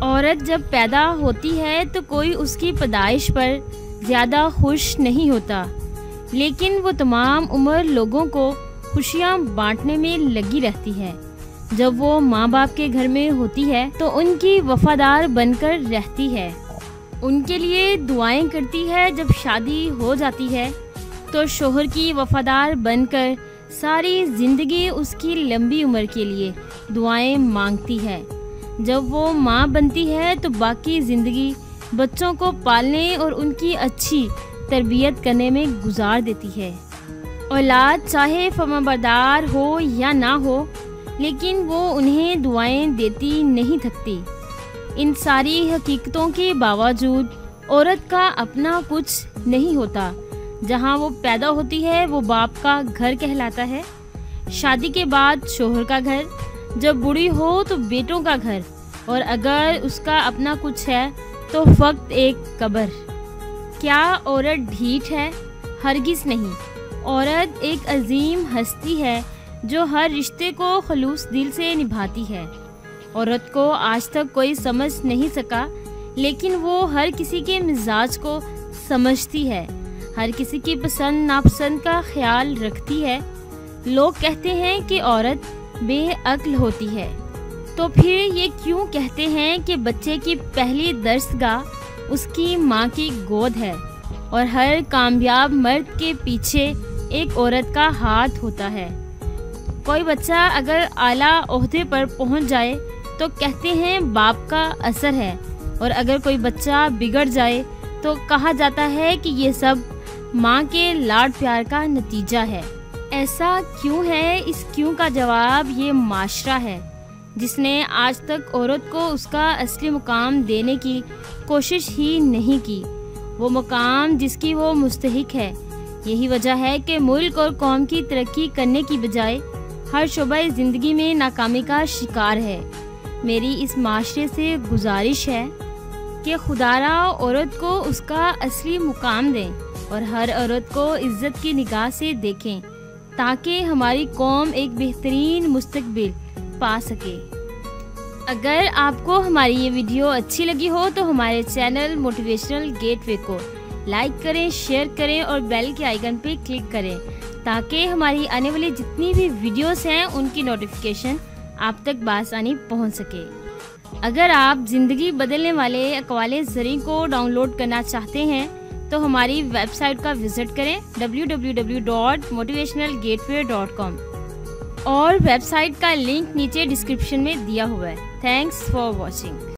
औरत जब पैदा होती है तो कोई उसकी पैदाइश पर ज़्यादा खुश नहीं होता, लेकिन वो तमाम उम्र लोगों को खुशियाँ बांटने में लगी रहती है। जब वो माँ बाप के घर में होती है तो उनकी वफादार बनकर रहती है, उनके लिए दुआएं करती है। जब शादी हो जाती है तो शोहर की वफादार बनकर सारी ज़िंदगी उसकी लंबी उम्र के लिए दुआएं मांगती है। जब वो माँ बनती है तो बाकी ज़िंदगी बच्चों को पालने और उनकी अच्छी तरबियत करने में गुजार देती है। औलाद चाहे फरमाबरदार हो या ना हो, लेकिन वो उन्हें दुआएं देती नहीं थकती। इन सारी हकीकतों के बावजूद औरत का अपना कुछ नहीं होता। जहाँ वो पैदा होती है वो बाप का घर कहलाता है, शादी के बाद शोहर का घर, जब बूढ़ी हो तो बेटों का घर, और अगर उसका अपना कुछ है तो फक्त एक कब्र। क्या औरत ढीठ है? हरगिज़ नहीं। औरत एक अजीम हस्ती है जो हर रिश्ते को खलूस दिल से निभाती है। औरत को आज तक कोई समझ नहीं सका, लेकिन वो हर किसी के मिजाज को समझती है, हर किसी की पसंद नापसंद का ख्याल रखती है। लोग कहते हैं कि औरत बेअक्ल होती है, तो फिर ये क्यों कहते हैं कि बच्चे की पहली दरसगाह उसकी माँ की गोद है, और हर कामयाब मर्द के पीछे एक औरत का हाथ होता है। कोई बच्चा अगर आला ओहदे पर पहुँच जाए तो कहते हैं बाप का असर है, और अगर कोई बच्चा बिगड़ जाए तो कहा जाता है कि ये सब माँ के लाड प्यार का नतीजा है। ऐसा क्यों है? इस क्यों का जवाब ये माशरा है, जिसने आज तक औरत को उसका असली मुकाम देने की कोशिश ही नहीं की, वो मुकाम जिसकी वो मुस्तहिक है। यही वजह है कि मुल्क और कौम की तरक्की करने की बजाय हर शोबा ज़िंदगी में नाकामी का शिकार है। मेरी इस माशरे से गुजारिश है कि खुदारा औरत को उसका असली मुकाम दें और हर औरत को इज्जत की निगाह से देखें, ताकि हमारी कौम एक बेहतरीन मुस्तकबिल पा सके। अगर आपको हमारी ये वीडियो अच्छी लगी हो तो हमारे चैनल मोटिवेशनल गेटवे को लाइक करें, शेयर करें और बेल के आइकन पे क्लिक करें, ताकि हमारी आने वाली जितनी भी वीडियोस हैं उनकी नोटिफिकेशन आप तक बासानी पहुंच सके। अगर आप ज़िंदगी बदलने वाले अक़वाले ज़री को डाउनलोड करना चाहते हैं तो हमारी वेबसाइट का विज़िट करें www.motivationalgateway.com, और वेबसाइट का लिंक नीचे डिस्क्रिप्शन में दिया हुआ है। Thanks for watching.